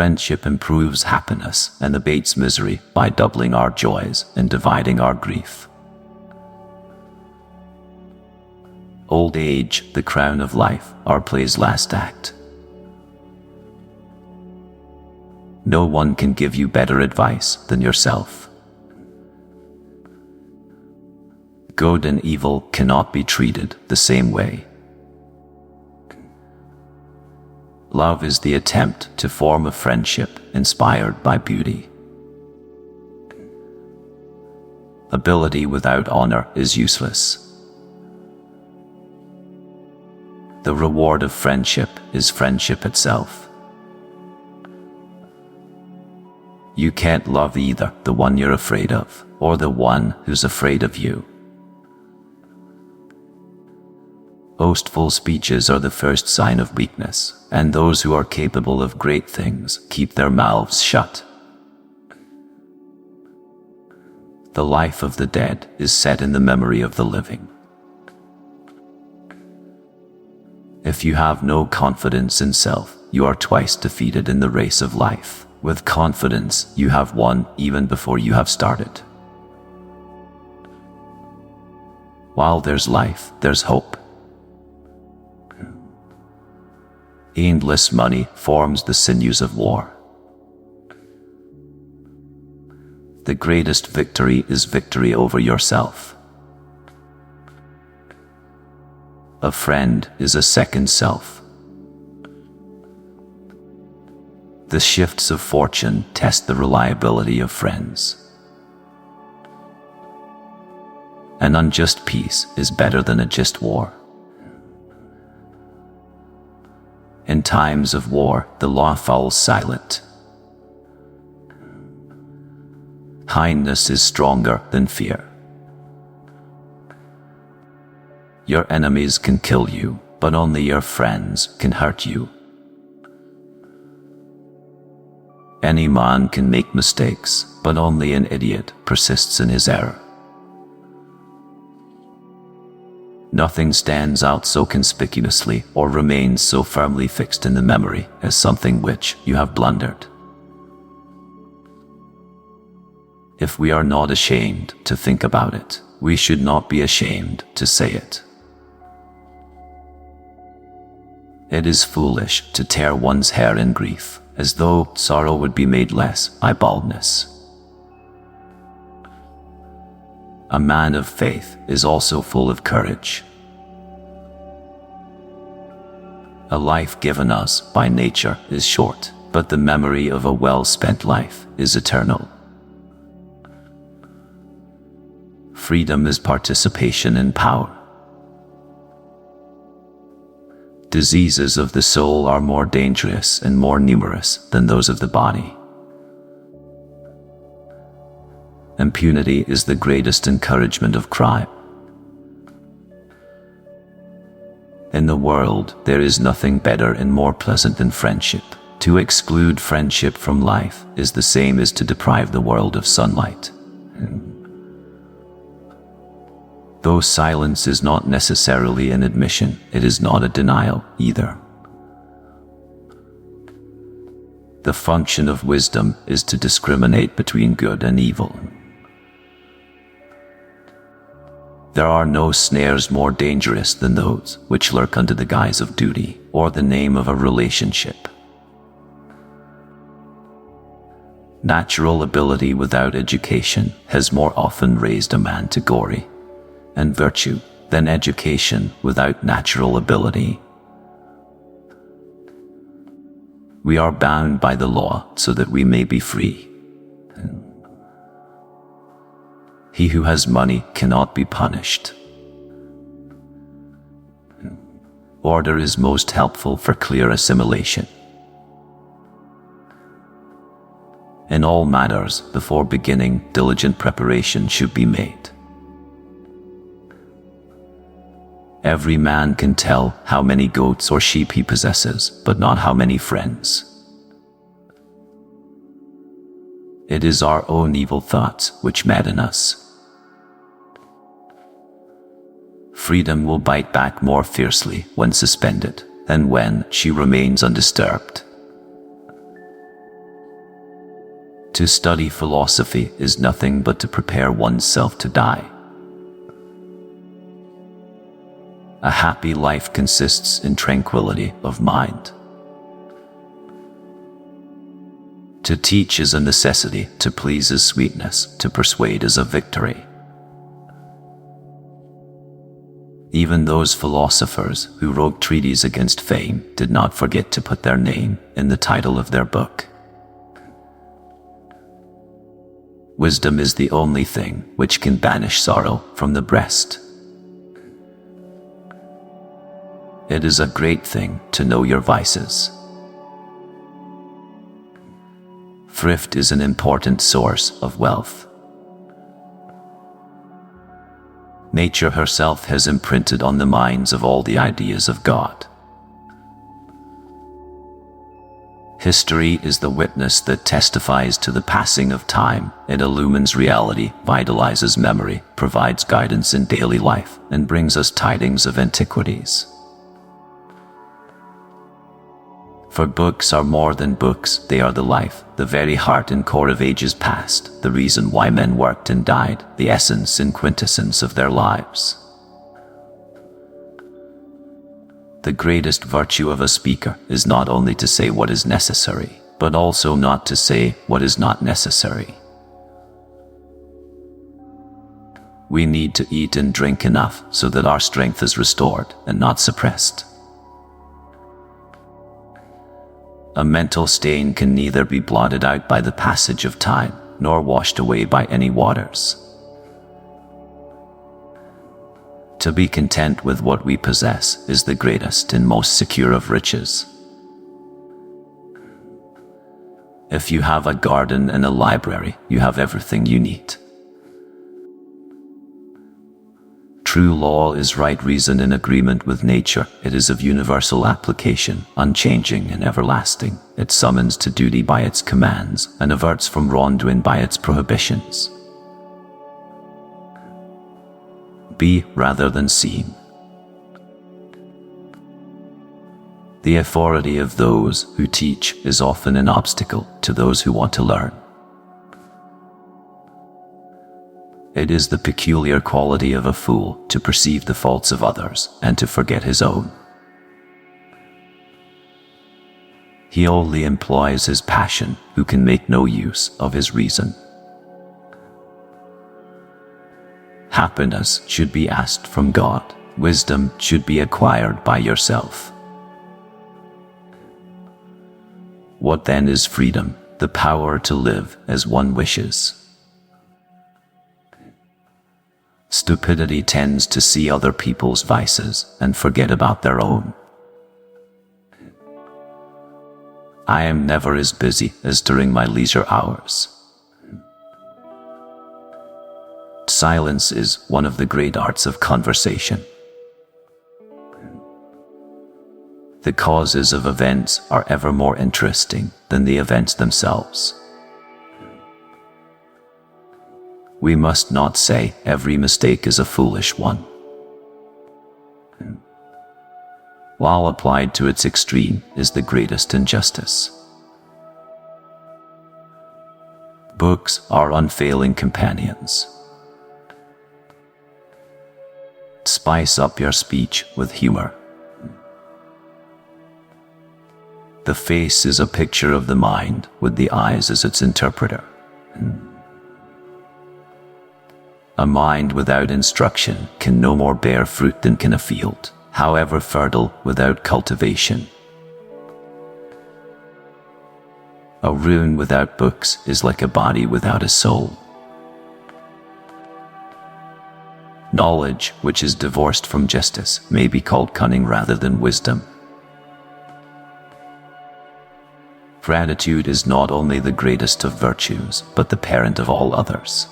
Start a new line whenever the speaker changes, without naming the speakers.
Friendship improves happiness and abates misery by doubling our joys and dividing our grief. Old age, the crown of life, our play's last act. No one can give you better advice than yourself. Good and evil cannot be treated the same way. Love is the attempt to form a friendship inspired by beauty. Ability without honor is useless. The reward of friendship is friendship itself. You can't love either the one you're afraid of or the one who's afraid of you. Boastful speeches are the first sign of weakness, and those who are capable of great things keep their mouths shut. The life of the dead is set in the memory of the living. If you have no confidence in self, you are twice defeated in the race of life. With confidence, you have won even before you have started. While there's life, there's hope. Endless money forms the sinews of war. The greatest victory is victory over yourself. A friend is a second self. The shifts of fortune test the reliability of friends. An unjust peace is better than a just war. In times of war, the law falls silent. Kindness is stronger than fear. Your enemies can kill you, but only your friends can hurt you. Any man can make mistakes, but only an idiot persists in his error. Nothing stands out so conspicuously or remains so firmly fixed in the memory as something which you have blundered. If we are not ashamed to think about it, we should not be ashamed to say it. It is foolish to tear one's hair in grief, as though sorrow would be made less by baldness. A man of faith is also full of courage. A life given us by nature is short, but the memory of a well-spent life is eternal. Freedom is participation in power. Diseases of the soul are more dangerous and more numerous than those of the body. Impunity is the greatest encouragement of crime. In the world, there is nothing better and more pleasant than friendship. To exclude friendship from life is the same as to deprive the world of sunlight. Though silence is not necessarily an admission, it is not a denial either. The function of wisdom is to discriminate between good and evil. There are no snares more dangerous than those which lurk under the guise of duty or the name of a relationship. Natural ability without education has more often raised a man to glory and virtue than education without natural ability. We are bound by the law so that we may be free. He who has money cannot be punished. Order is most helpful for clear assimilation. In all matters, before beginning, diligent preparation should be made. Every man can tell how many goats or sheep he possesses, but not how many friends. It is our own evil thoughts which madden us. Freedom will bite back more fiercely when suspended than when she remains undisturbed. To study philosophy is nothing but to prepare oneself to die. A happy life consists in tranquility of mind. To teach is a necessity, to please is sweetness, to persuade is a victory. Even those philosophers who wrote treatises against fame did not forget to put their name in the title of their book. Wisdom is the only thing which can banish sorrow from the breast. It is a great thing to know your vices. Thrift is an important source of wealth. Nature herself has imprinted on the minds of all the ideas of God. History is the witness that testifies to the passing of time. It illumines reality, vitalizes memory, provides guidance in daily life, and brings us tidings of antiquities. For books are more than books, they are the life, the very heart and core of ages past, the reason why men worked and died, the essence and quintessence of their lives. The greatest virtue of a speaker is not only to say what is necessary, but also not to say what is not necessary. We need to eat and drink enough so that our strength is restored and not suppressed. A mental stain can neither be blotted out by the passage of time, nor washed away by any waters. To be content with what we possess is the greatest and most secure of riches. If you have a garden and a library, you have everything you need. True law is right reason in agreement with nature. It is of universal application, unchanging and everlasting. It summons to duty by its commands and averts from wrongdoing by its prohibitions. Be rather than seem. The authority of those who teach is often an obstacle to those who want to learn. It is the peculiar quality of a fool to perceive the faults of others and to forget his own. He only employs his passion who can make no use of his reason. Happiness should be asked from God. Wisdom should be acquired by yourself. What then is freedom? The power to live as one wishes. Stupidity tends to see other people's vices and forget about their own. I am never as busy as during my leisure hours. Silence is one of the great arts of conversation. The causes of events are ever more interesting than the events themselves. We must not say every mistake is a foolish one. While applied to its extreme is the greatest injustice. Books are unfailing companions. Spice up your speech with humor. The face is a picture of the mind, with the eyes as its interpreter. A mind without instruction can no more bear fruit than can a field, however fertile, without cultivation. A ruin without books is like a body without a soul. Knowledge which is divorced from justice may be called cunning rather than wisdom. Gratitude is not only the greatest of virtues, but the parent of all others.